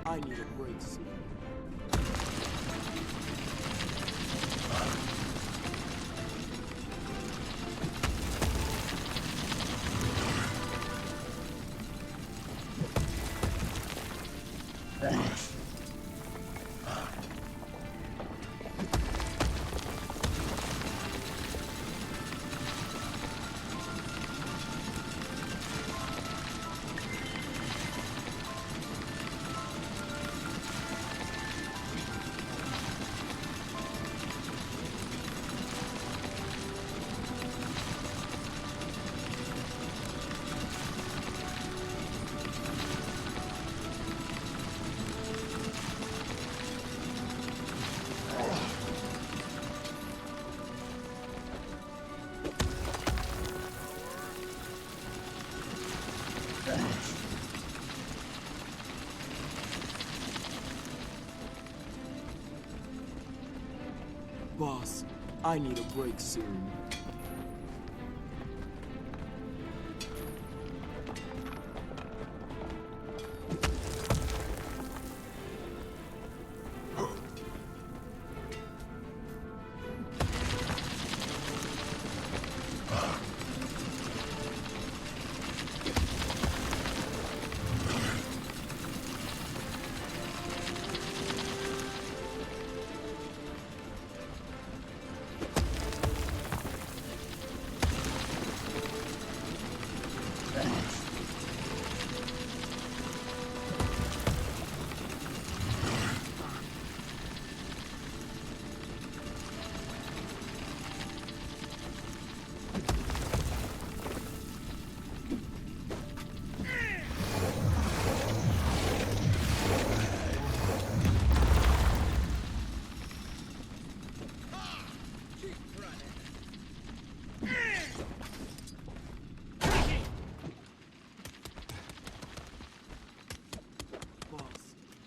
I need a break soon. Boss, I need a break soon.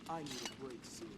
I need a break soon.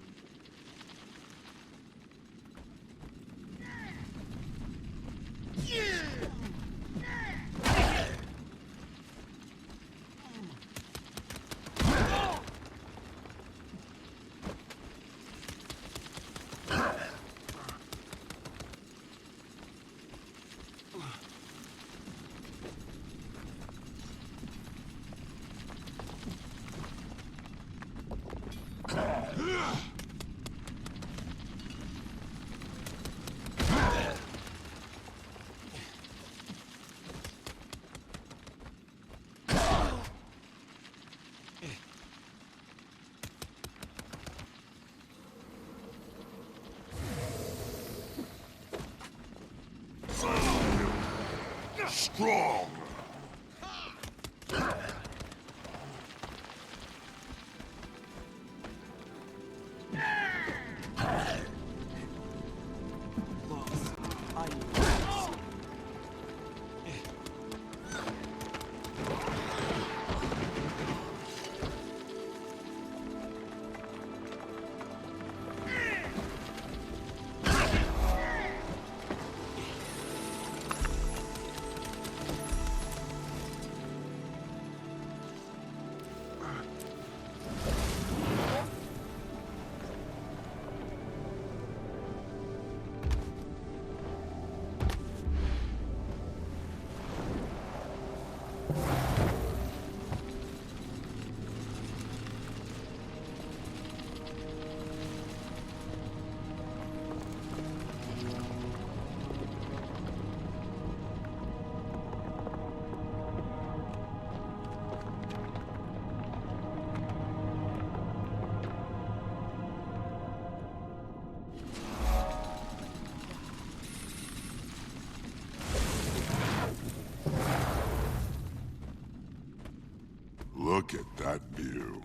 Strong! Boss, I need a break soon. Look at that view.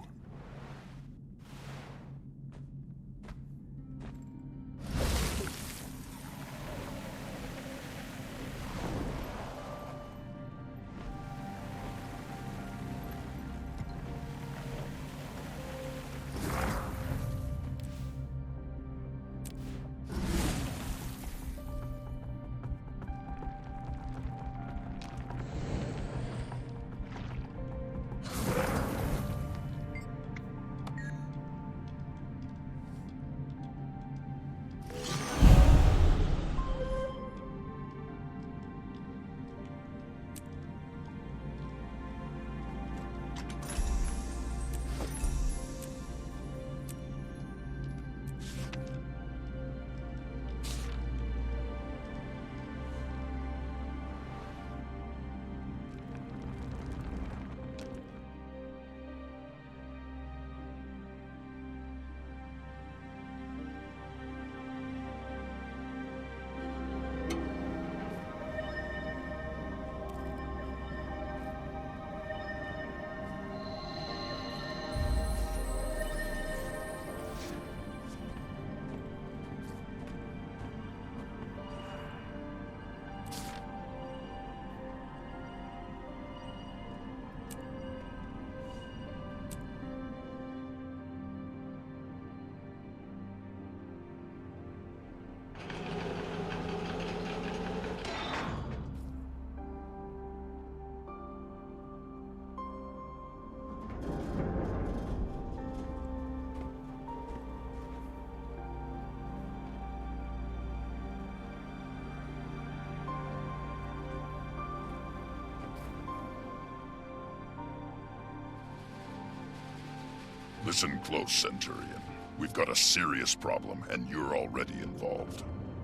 Listen close, Centurion. We've got a serious problem, and you're already involved.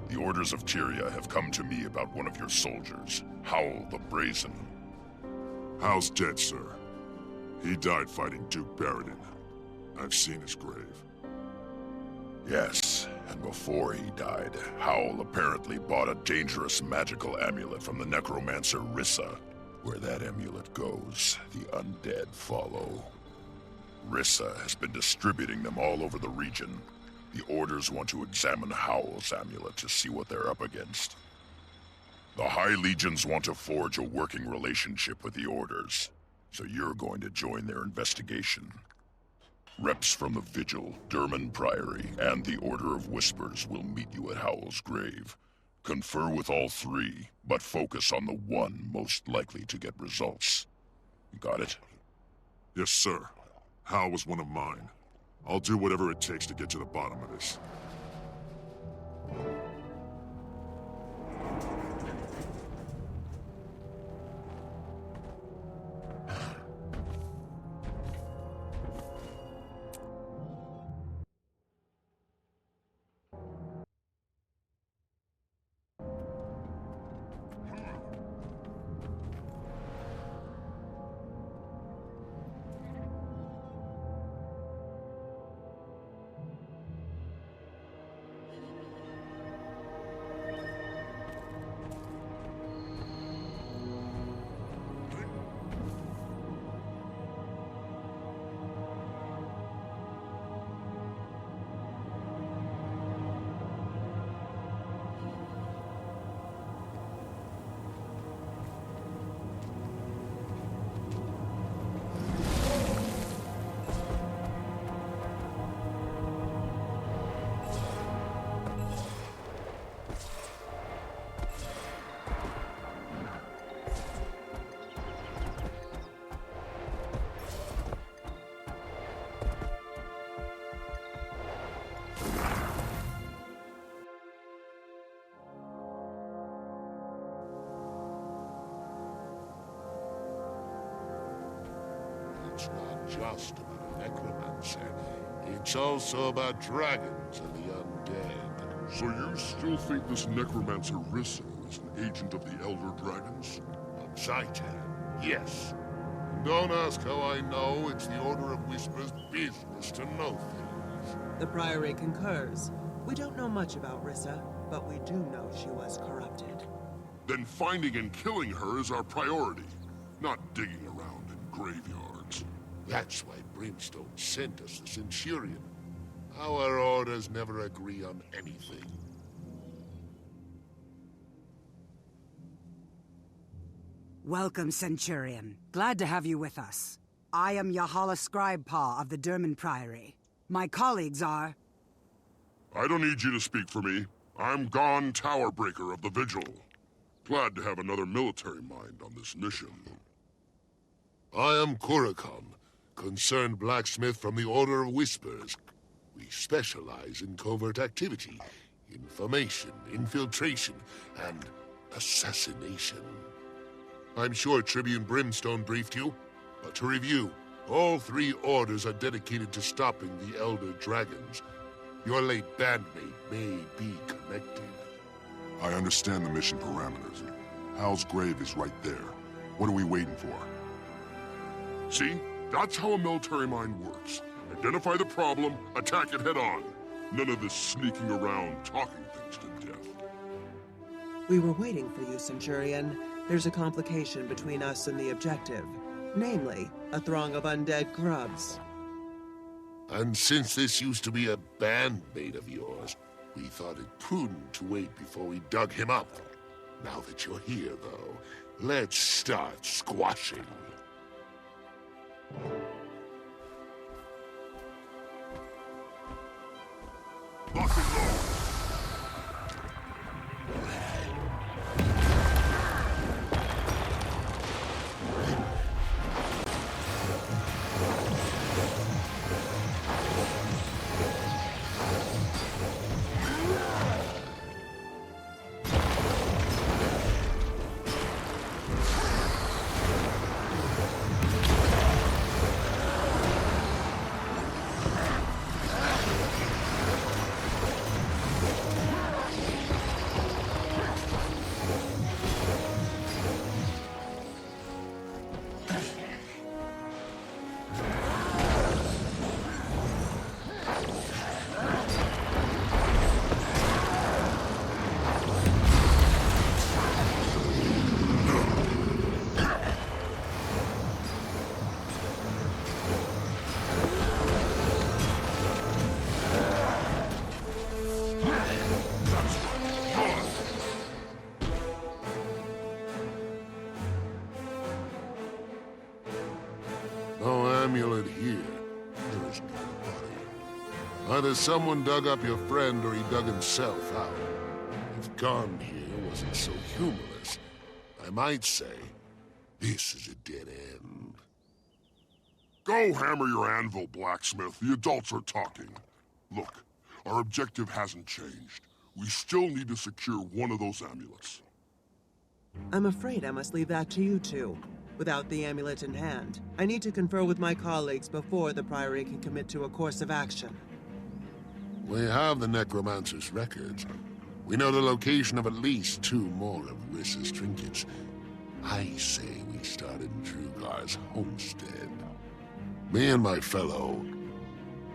The orders of Tyria have come to me about one of your soldiers, Howl the Brazen. Howl's dead, sir. He died fighting Duke Baradin. I've seen his grave. Yes, and before he died, Howl apparently bought a dangerous magical amulet from the necromancer Rissa. Where that amulet goes, the undead follow. Rissa has been distributing them all over the region. The Orders want to examine Howl's amulet to see what they're up against. The High Legions want to forge a working relationship with the Orders, so you're going to join their investigation. Reps from the Vigil, Durman Priory, and the Order of Whispers will meet you at Howl's grave. Confer with all three, but focus on the one most likely to get results. You got it? Yes, sir. Howl was one of mine. I'll do whatever it takes to get to the bottom of this. It's not just about a necromancer. It's also about dragons and the undead. So you still think this necromancer Rissa is an agent of the Elder Dragons? On Zaitan, yes. And don't ask how I know. It's the Order of Whispers' business to know things. The Priory concurs. We don't know much about Rissa, but we do know she was corrupted. Then finding and killing her is our priority, not digging around in graveyards. That's why Brimstone sent us the Centurion. Our orders never agree on anything. Welcome, Centurion. Glad to have you with us. I am Yahala Scribepaw of the Durman Priory. My colleagues are... I don't need you to speak for me. I'm Gon Towerbreaker of the Vigil. Glad to have another military mind on this mission. I am Kurakon, concerned blacksmith from the Order of Whispers. We specialize in covert activity, information, infiltration, and assassination. I'm sure Tribune Brimstone briefed you, but to review, all three orders are dedicated to stopping the Elder Dragons. Your late bandmate may be connected. I understand the mission parameters. Hal's grave is right there. What are we waiting for? See? That's how a military mind works. Identify the problem, attack it head on. None of this sneaking around, talking things to death. We were waiting for you, Centurion. There's a complication between us and the objective. Namely, a throng of undead grubs. And since this used to be a bandmate of yours, we thought it prudent to wait before we dug him up. Now that you're here, though, let's start squashing. Lock and load. amulet here, there is no body. Either someone dug up your friend or he dug himself out. If gone here wasn't so humorless, I might say, this is a dead end. Go hammer your anvil, blacksmith. The adults are talking. Look, our objective hasn't changed. We still need to secure one of those amulets. I'm afraid I must leave that to you two. Without the amulet in hand, I need to confer with my colleagues before the Priory can commit to a course of action. We have the Necromancer's records. We know the location of at least 2 more of Rissa's trinkets. I say we start in Drugar's homestead. Me and my fellow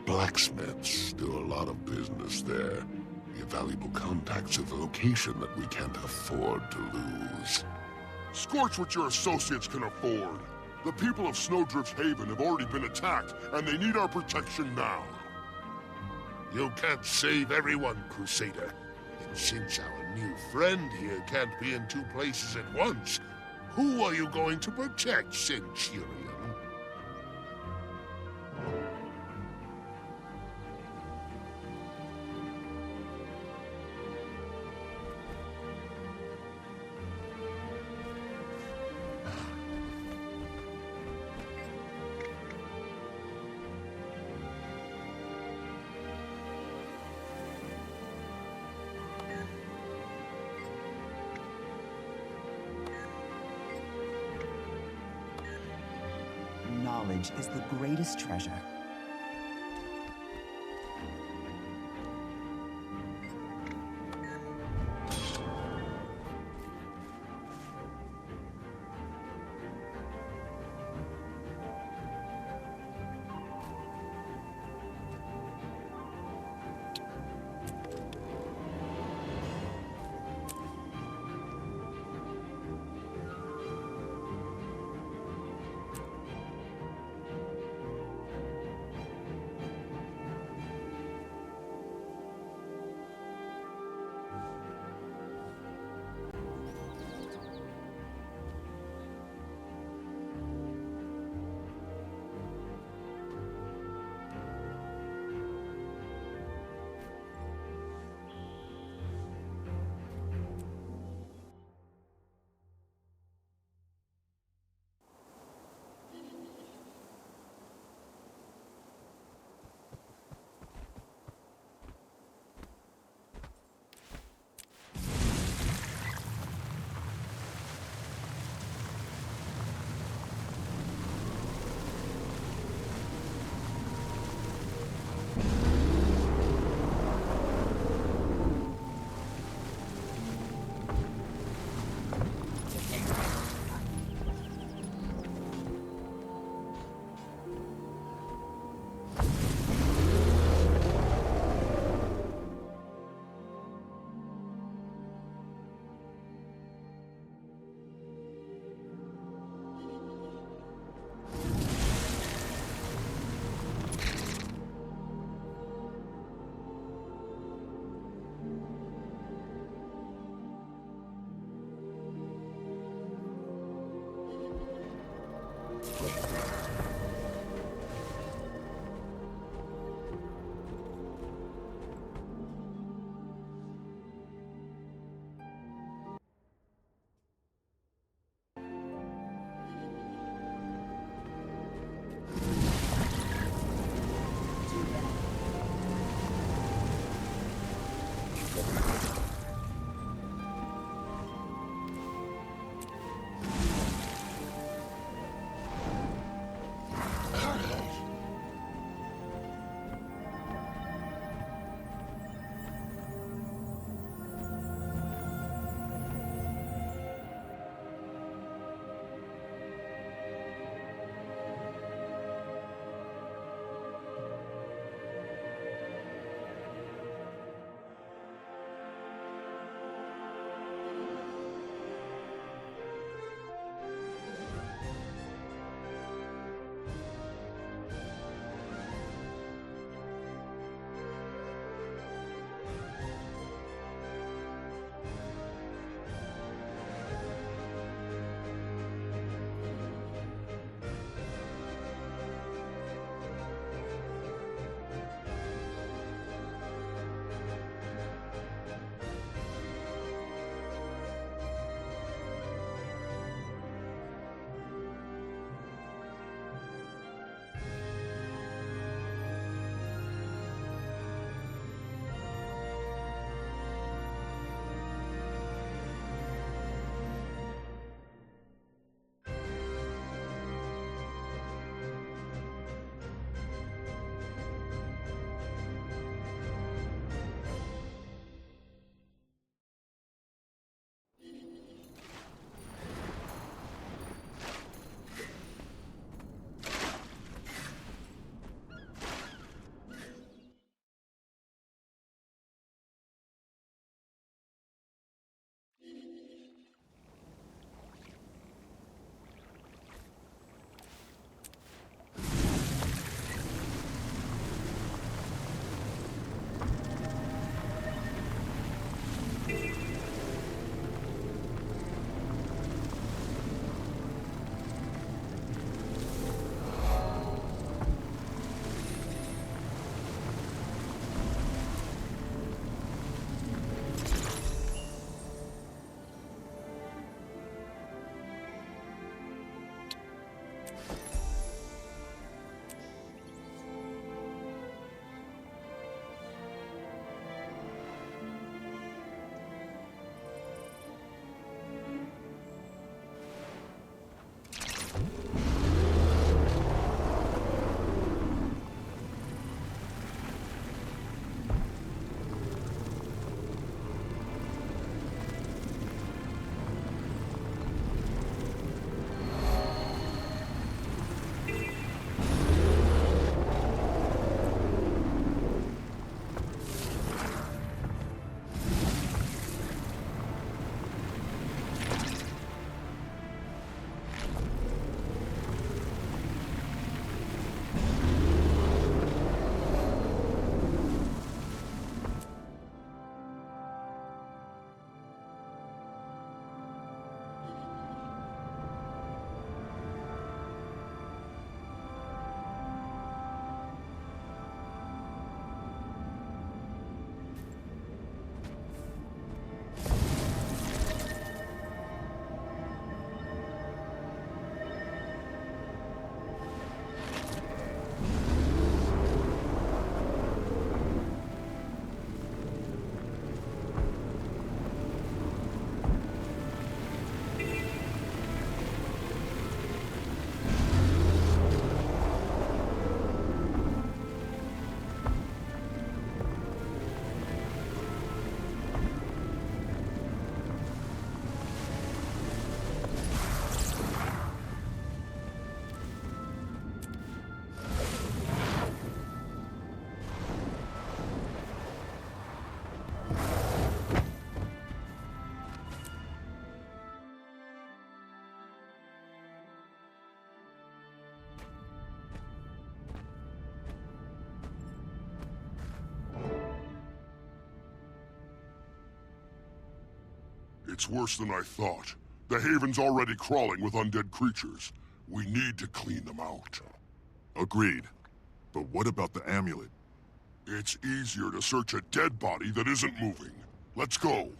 blacksmiths do a lot of business there. We have valuable contacts at the location that we can't afford to lose. Scorch what your associates can afford. The people of Snowdrift's Haven have already been attacked, and they need our protection now. You can't save everyone, Crusader. And since our new friend here can't be in 2 places at once, who are you going to protect, Centurion? Knowledge is the greatest treasure. It's worse than I thought. The Haven's already crawling with undead creatures. We need to clean them out. Agreed. But what about the amulet? It's easier to search a dead body that isn't moving. Let's go.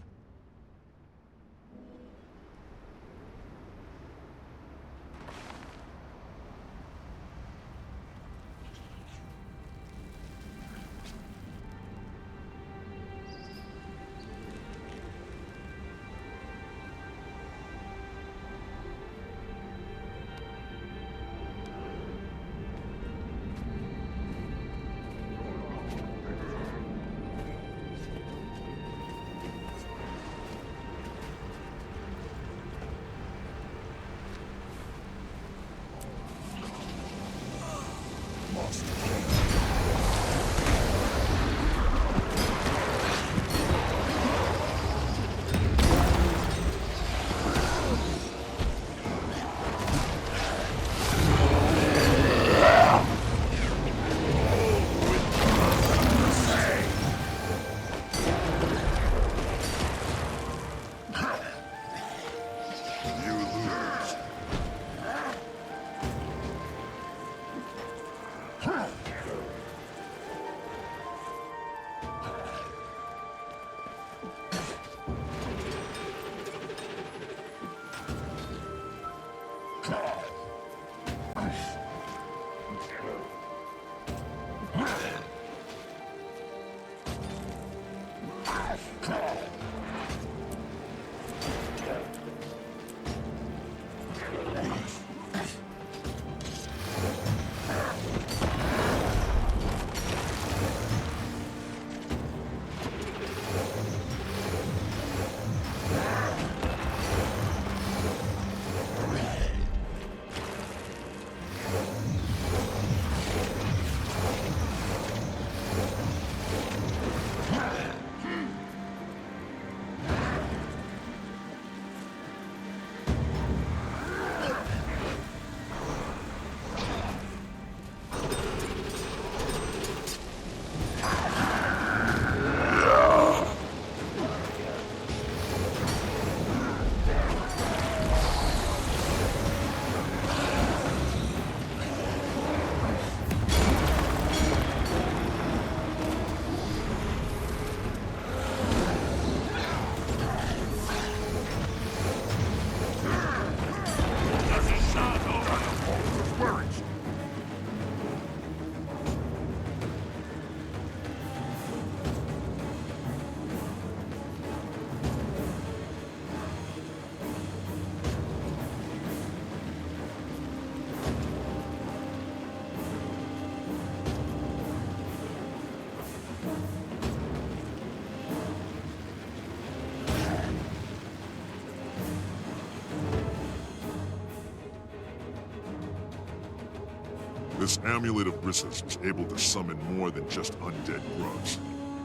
This amulet of Rissa's was able to summon more than just undead grubs.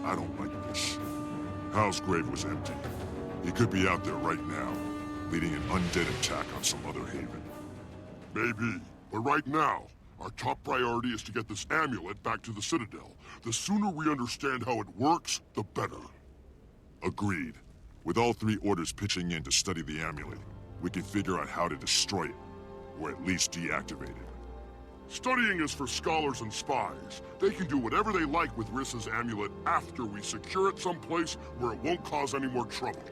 I don't like this. Hal's grave was empty. He could be out there right now, leading an undead attack on some other haven. Maybe, but right now, our top priority is to get this amulet back to the Citadel. The sooner we understand how it works, the better. Agreed. With all three orders pitching in to study the amulet, we can figure out how to destroy it, or at least deactivate it. Studying is for scholars and spies. They can do whatever they like with Rissa's amulet after we secure it someplace where it won't cause any more trouble.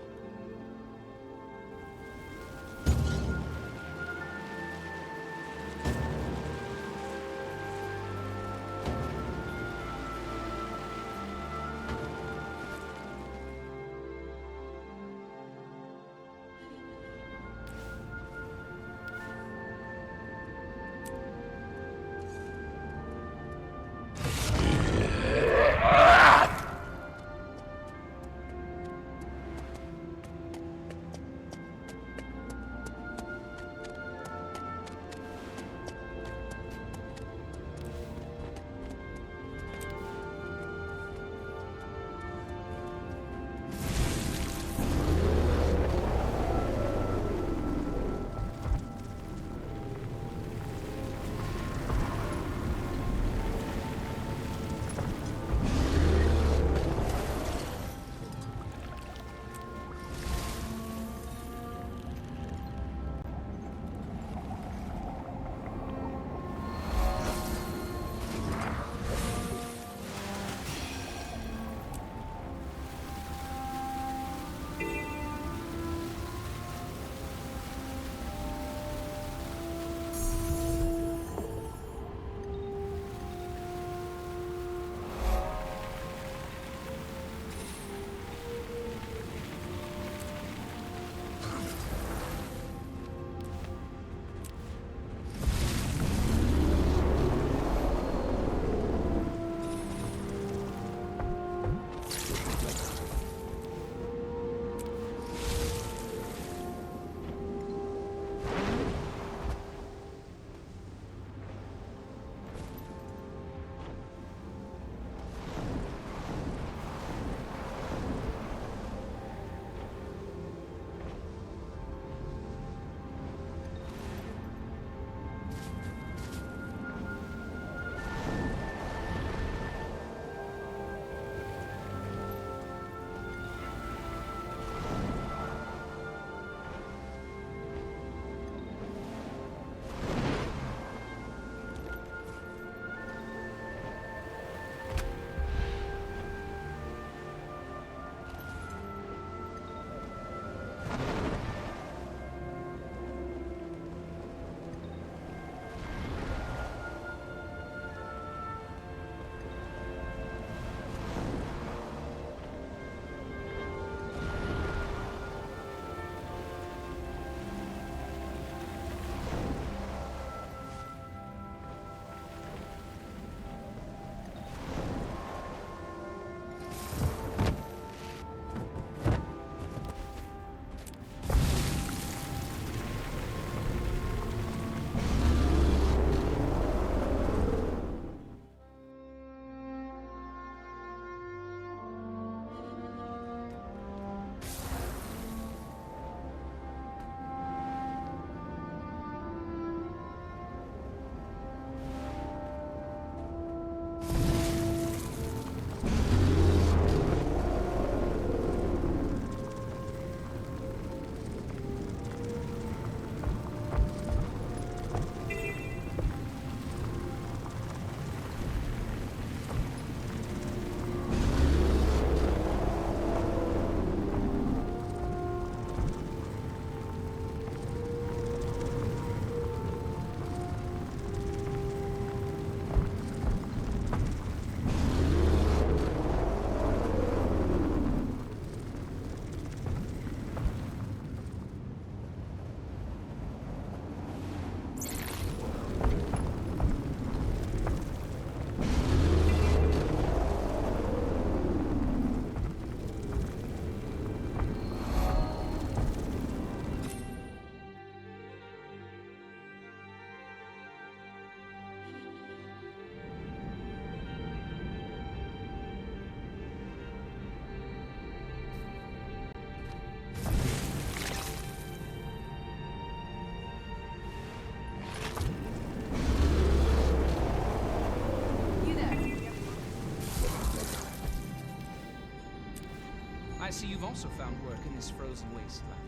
see you've also found work in this frozen wasteland.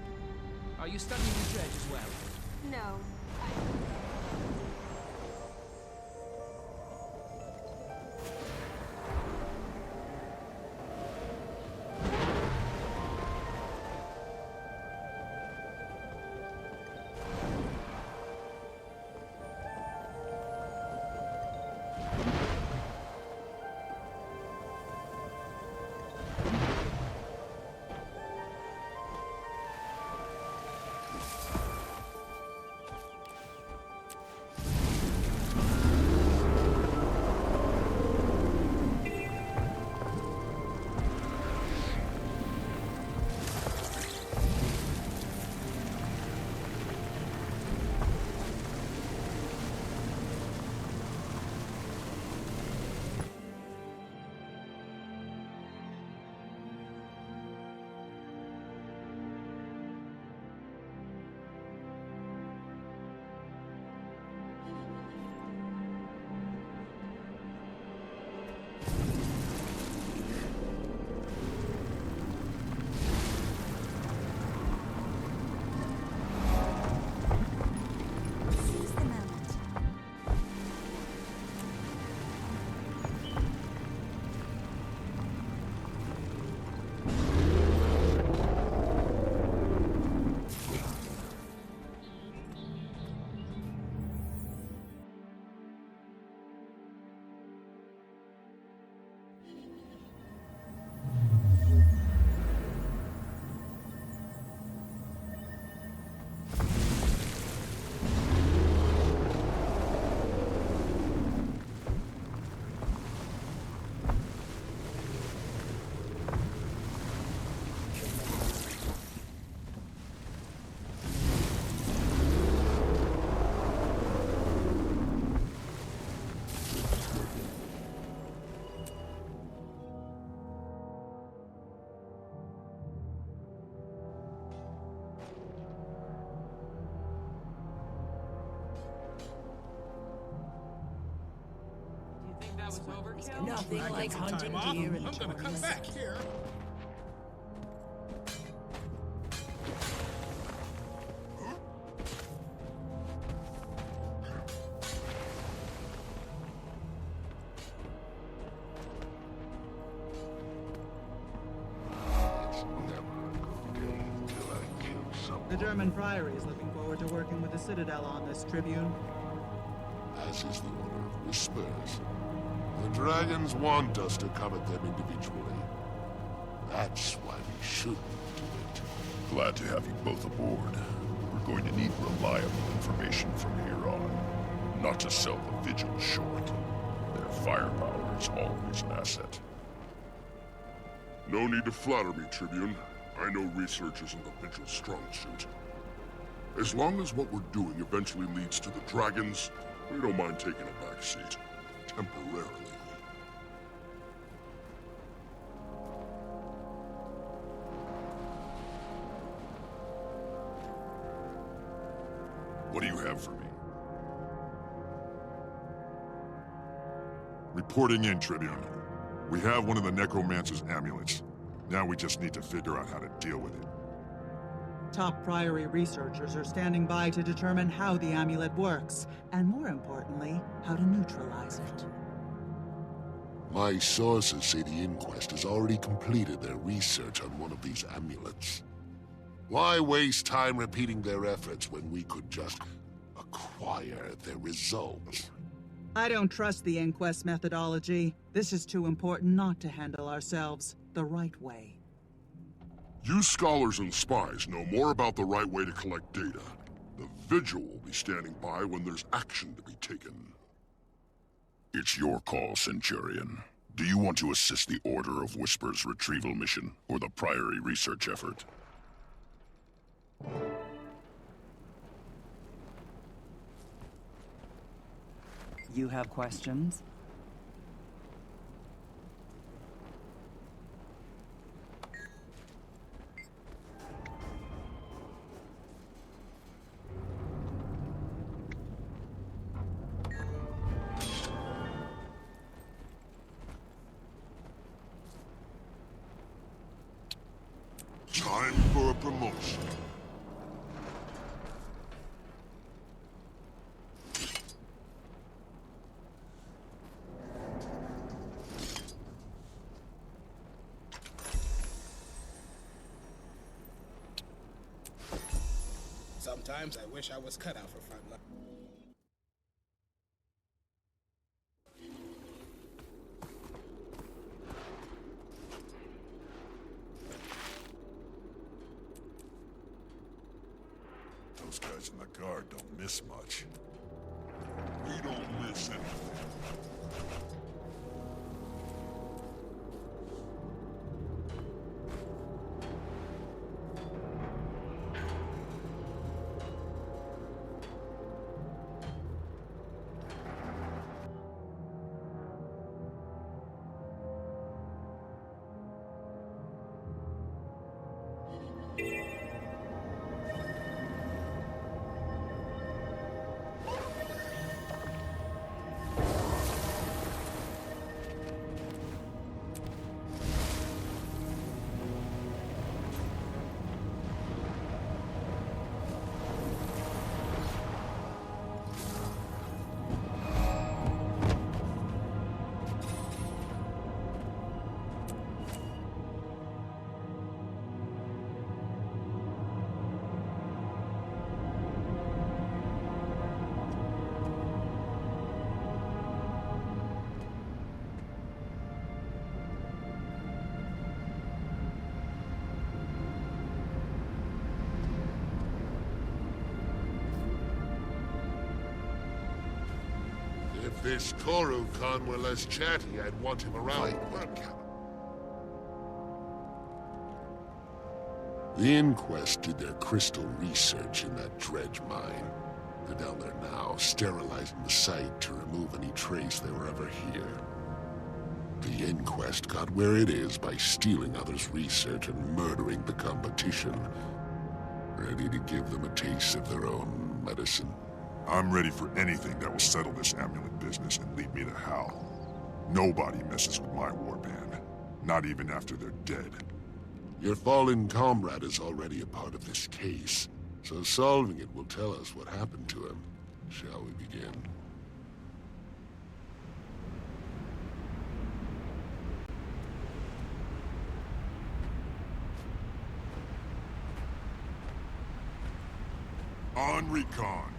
Are you studying the dredge as well? No. Seize the moment. Nothing like hunting deer and I'm gonna come back here. The German Priory is looking forward to working with the Citadel on this, Tribune. As is the Order of Whispers. The dragons want us to covet them individually. That's why we should do it. Glad to have you both aboard. We're going to need reliable information from here on. Not to sell the Vigil short. Their firepower is always an asset. No need to flatter me, Tribune. I know research isn't the Vigil's strong suit. As long as what we're doing eventually leads to the dragons, we don't mind taking a back seat. Temporarily. What do you have for me? Reporting in, Tribune. We have one of the Necromancer's amulets. Now we just need to figure out how to deal with it. Top Priory researchers are standing by to determine how the amulet works, and more importantly, how to neutralize it. My sources say the Inquest has already completed their research on one of these amulets. Why waste time repeating their efforts when we could just acquire their results? I don't trust the Inquest methodology. This is too important not to handle ourselves the right way. You scholars and spies know more about the right way to collect data. The Vigil will be standing by when there's action to be taken. It's your call, Centurion. Do you want to assist the Order of Whispers retrieval mission, or the Priory research effort? You have questions? Sometimes I wish I was cut out for frontline. Those guys in the guard don't miss much. We don't miss anything. If this Toru Khan were less chatty, I'd want him around. The Inquest did their crystal research in that dredge mine. They're down there now, sterilizing the site to remove any trace they were ever here. The Inquest got where it is by stealing others' research and murdering the competition. Ready to give them a taste of their own medicine. I'm ready for anything that will settle this amulet business and lead me to Hal. Nobody messes with my warband. Not even after they're dead. Your fallen comrade is already a part of this case, so solving it will tell us what happened to him. Shall we begin? On recon.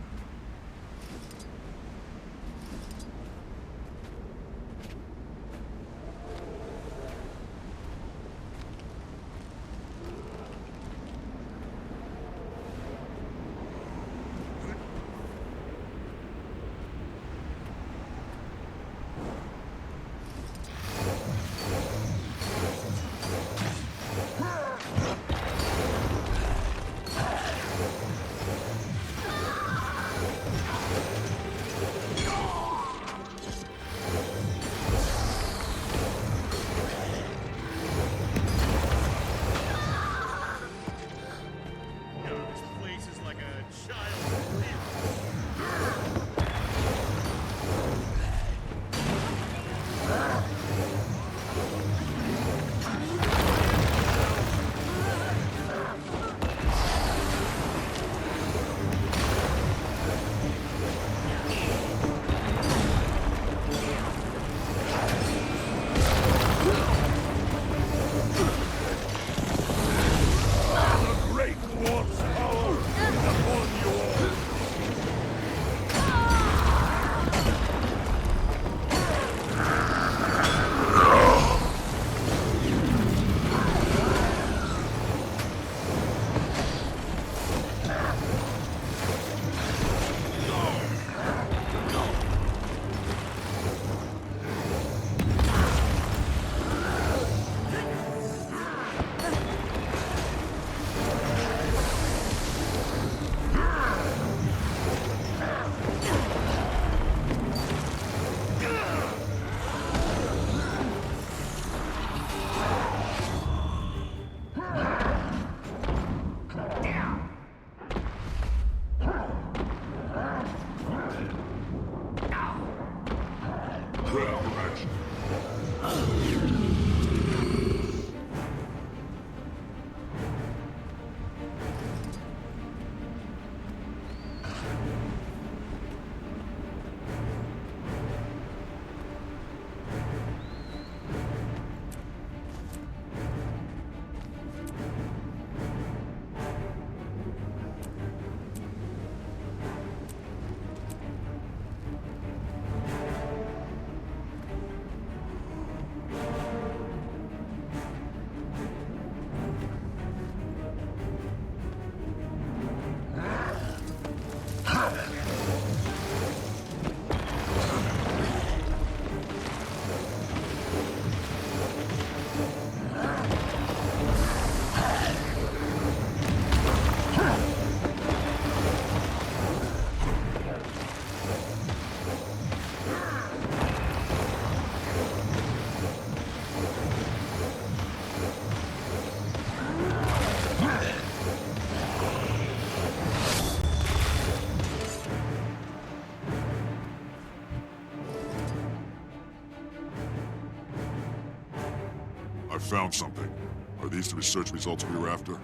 I found something. Are these the research results we were after?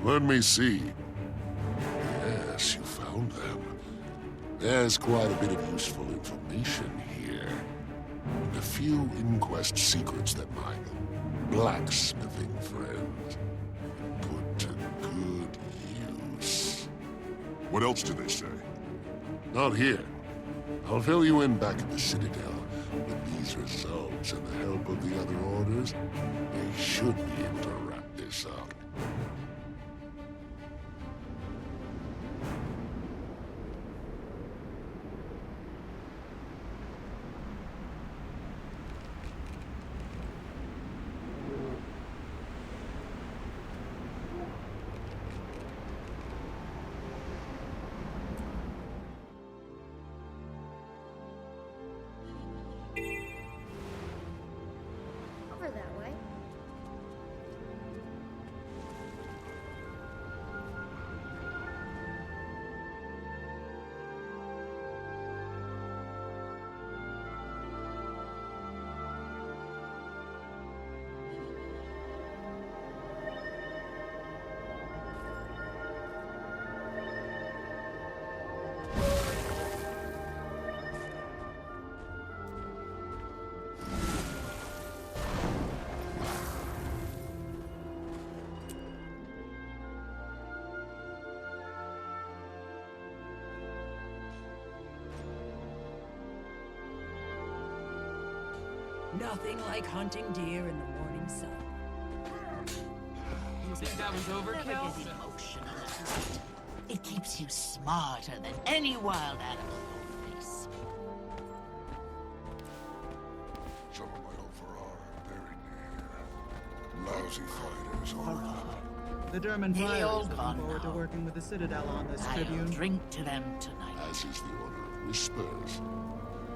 Let me see. Yes, you found them. There's quite a bit of useful information here. A few inquest secrets that my blacksmithing friend put to good use. What else do they say? Not here. I'll fill you in back at the Citadel. With these results and the help of the other orders, they should be able to wrap this up. Over that way. Nothing like hunting deer in the morning sun. You think that was overkill? Never get emotional. It keeps you smarter than any wild animal you'll face. Some of my own Farrar are very near. Lousy fighters, all The Derman Hey, Priory all is looking gone forward to now. working with the Citadel on this, I'll Tribune. drink to them tonight. As is the Order of Whispers.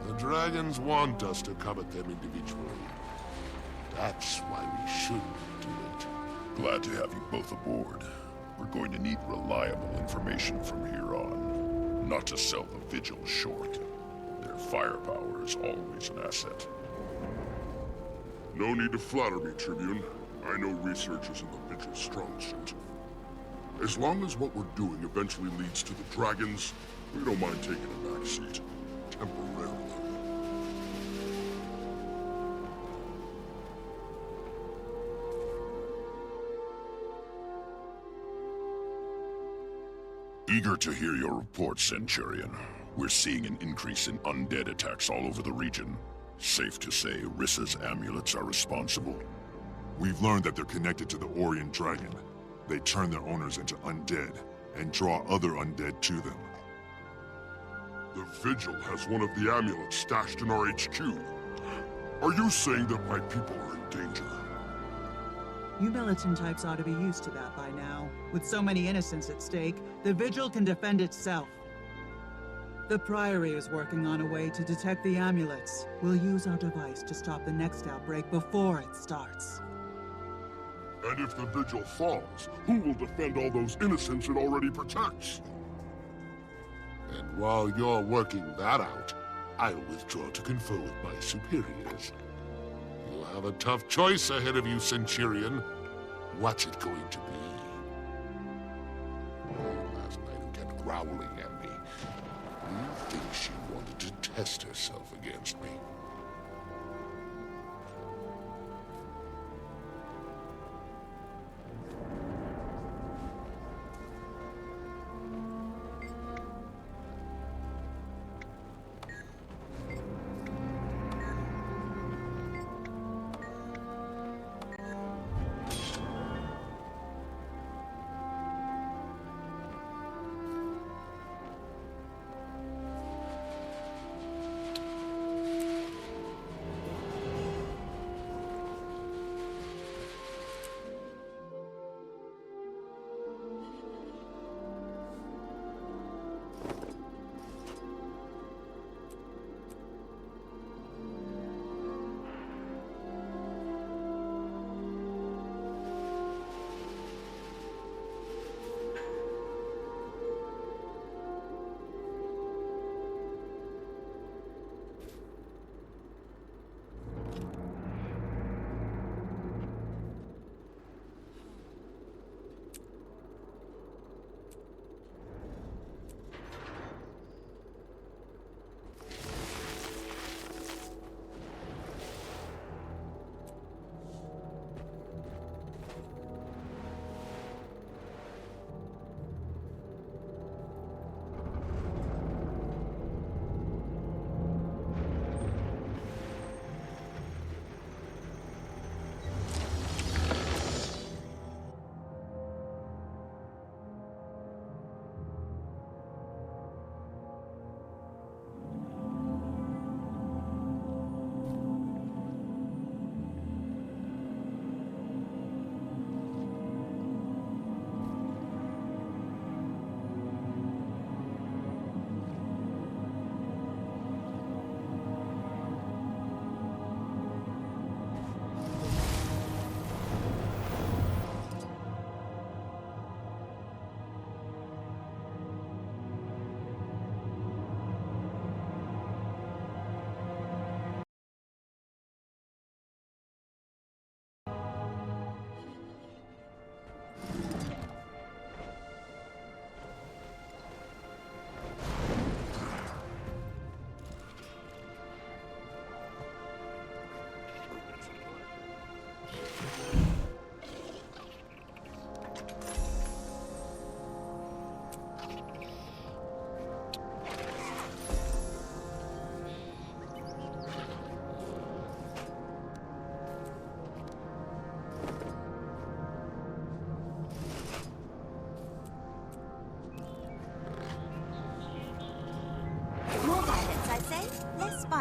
The dragons want us to come at them individually. That's why we shouldn't do it. Glad to have you both aboard. We're going to need reliable information from here on. Not to sell the Vigil short. Their firepower is always an asset. No need to flatter me, Tribune. I know research isn't the Vigil's strong suit. As long as what we're doing eventually leads to the dragons, we don't mind taking a back seat. Temporarily. Eager to hear your report, Centurion. We're seeing an increase in undead attacks all over the region. Safe to say Rissa's amulets are responsible? We've learned that they're connected to the Orient Dragon. They turn their owners into undead, and draw other undead to them. The Vigil has one of the amulets stashed in our HQ. Are you saying that my people are in danger? You militant types ought to be used to that by now. With so many innocents at stake, the Vigil can defend itself. The Priory is working on a way to detect the amulets. We'll use our device to stop the next outbreak before it starts. And if the Vigil falls, who will defend all those innocents it already protects? And while you're working that out, I'll withdraw to confer with my superiors. You'll have a tough choice ahead of you, Centurion. What's it going to be? Last night who kept growling at me. You think she wanted to test herself against me?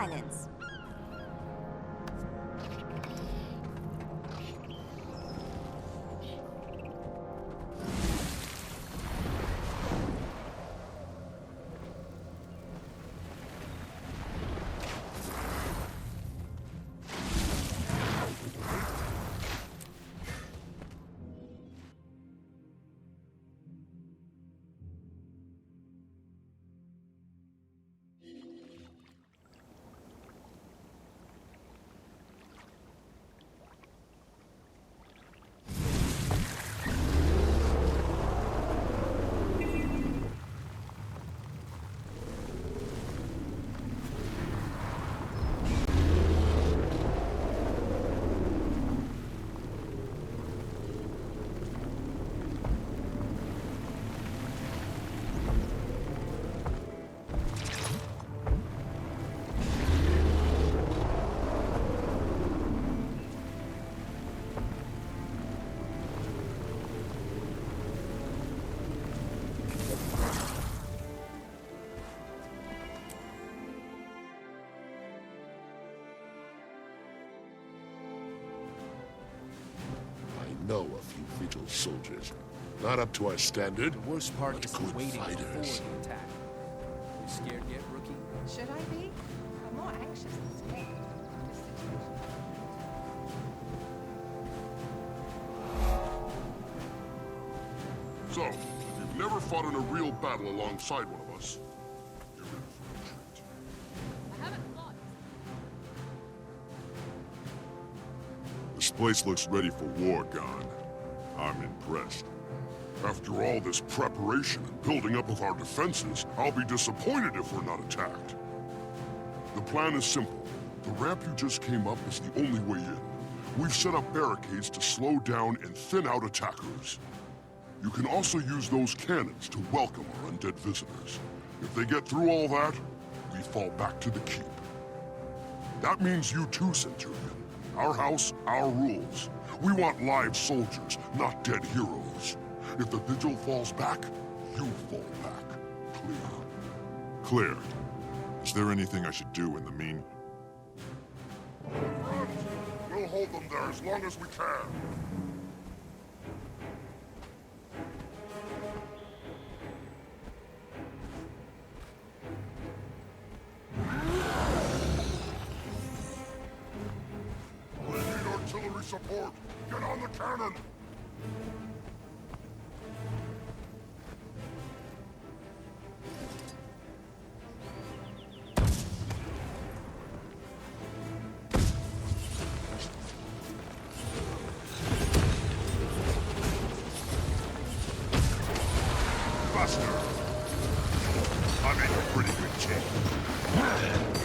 silence. I know a few Vigil soldiers. Not up to our standard, The worst part but is the good waiting before fighters. the attack. You scared yet, rookie? Should I be? I'm more anxious than scared. This situation. So, if you've never fought in a real battle alongside one of us, you're in for a treat. I haven't fought. This place looks ready for war, Gon. I'm impressed. After all this preparation and building up of our defenses, I'll be disappointed if we're not attacked. The plan is simple. The ramp you just came up is the only way in. We've set up barricades to slow down and thin out attackers. You can also use those cannons to welcome our undead visitors. If they get through all that, we fall back to the keep. That means you too, Centurion. Our house, our rules. We want live soldiers, not dead heroes. If the Vigil falls back, you fall back. Clear? Clear. Is there anything I should do in the mean? We'll hold them there as long as we can. We need artillery support. Get on the cannon. Faster. I'm in pretty good shape.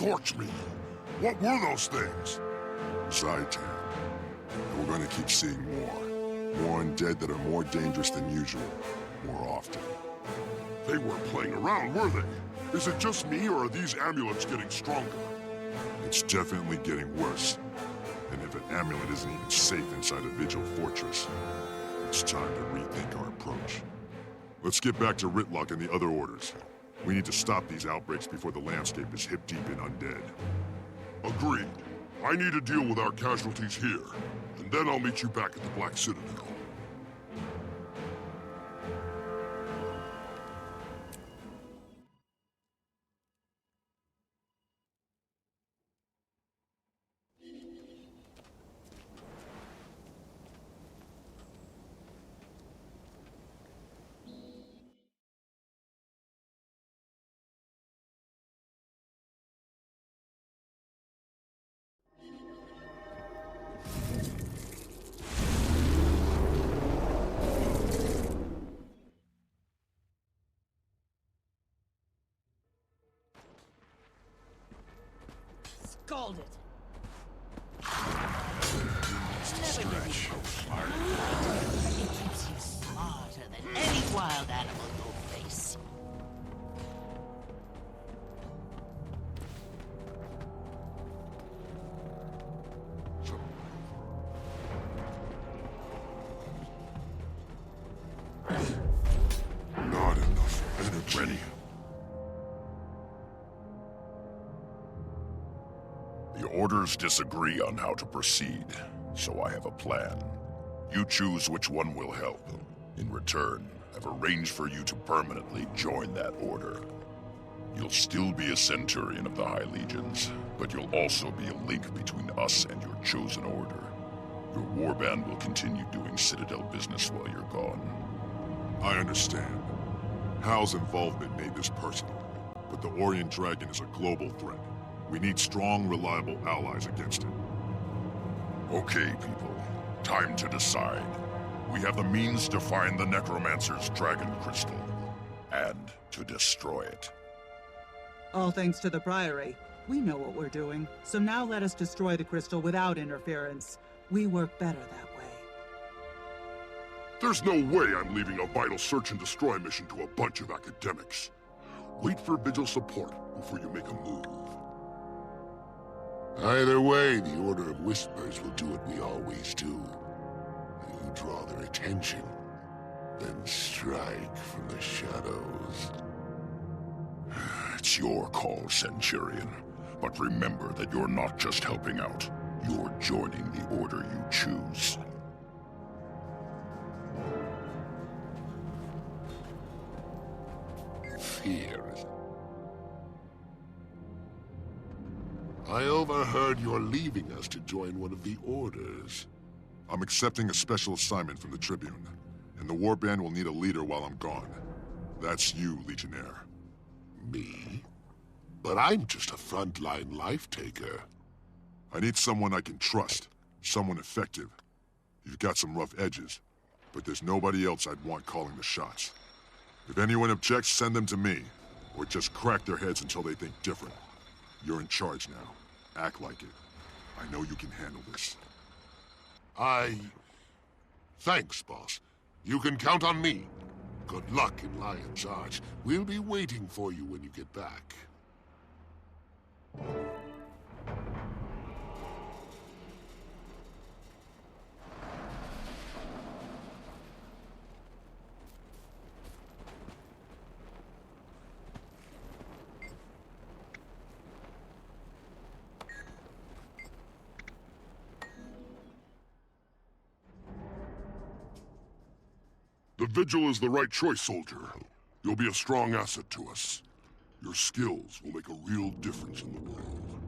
Scorch me! What were those things? Zaitan. We're gonna keep seeing more. More undead that are more dangerous than usual. More often. They weren't playing around, were they? Is it just me, or are these amulets getting stronger? It's definitely getting worse. And if an amulet isn't even safe inside a Vigil fortress, it's time to rethink our approach. Let's get back to Ritlock and the other orders. We need to stop these outbreaks before the landscape is hip-deep in undead. Agreed. I need to deal with our casualties here, and then I'll meet you back at the Black Citadel. Scalded. Never give you smart. It keeps you smarter than any wild animal you'll face. Not enough energy. Ready. The orders disagree on how to proceed, so I have a plan. You choose which one will help. In return, I've arranged for you to permanently join that order. You'll still be a Centurion of the High Legions, but you'll also be a link between us and your chosen order. Your warband will continue doing Citadel business while you're gone. I understand. Hal's involvement made this personal, but the Orient Dragon is a global threat. We need strong, reliable allies against it. Okay, people. Time to decide. We have the means to find the Necromancer's Dragon Crystal, and to destroy it. All thanks to the Priory. We know what we're doing, so now let us destroy the crystal without interference. We work better that way. There's no way I'm leaving a vital search and destroy mission to a bunch of academics. Wait for Vigil support before you make a move. Either way, the Order of Whispers will do what we always do. You draw their attention, then strike from the shadows. It's your call, Centurion. But remember that you're not just helping out. You're joining the order you choose. Fear. I overheard you're leaving us to join one of the orders. I'm accepting a special assignment from the Tribune, and the warband will need a leader while I'm gone. That's you, Legionnaire. Me? But I'm just a frontline life-taker. I need someone I can trust, someone effective. You've got some rough edges, but there's nobody else I'd want calling the shots. If anyone objects, send them to me, or just crack their heads until they think different. You're in charge now. Act like it. I know you can handle this. Thanks, boss. You can count on me. Good luck in Lion's Arch. We'll be waiting for you when you get back. The Vigil is the right choice, soldier. You'll be a strong asset to us. Your skills will make a real difference in the world.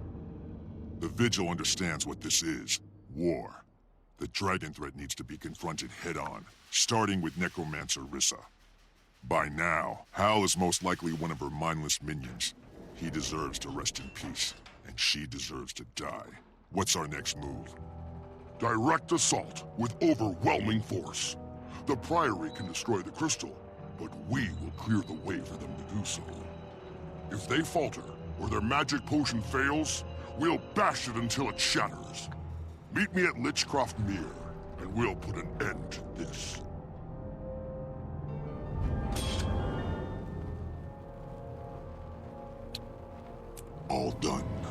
The Vigil understands what this is. War. The dragon threat needs to be confronted head-on, starting with Necromancer Rissa. By now, Hal is most likely one of her mindless minions. He deserves to rest in peace, and she deserves to die. What's our next move? Direct assault with overwhelming force. The Priory can destroy the crystal, but we will clear the way for them to do so. If they falter, or their magic potion fails, we'll bash it until it shatters. Meet me at Lichcroft Mere, and we'll put an end to this. All done.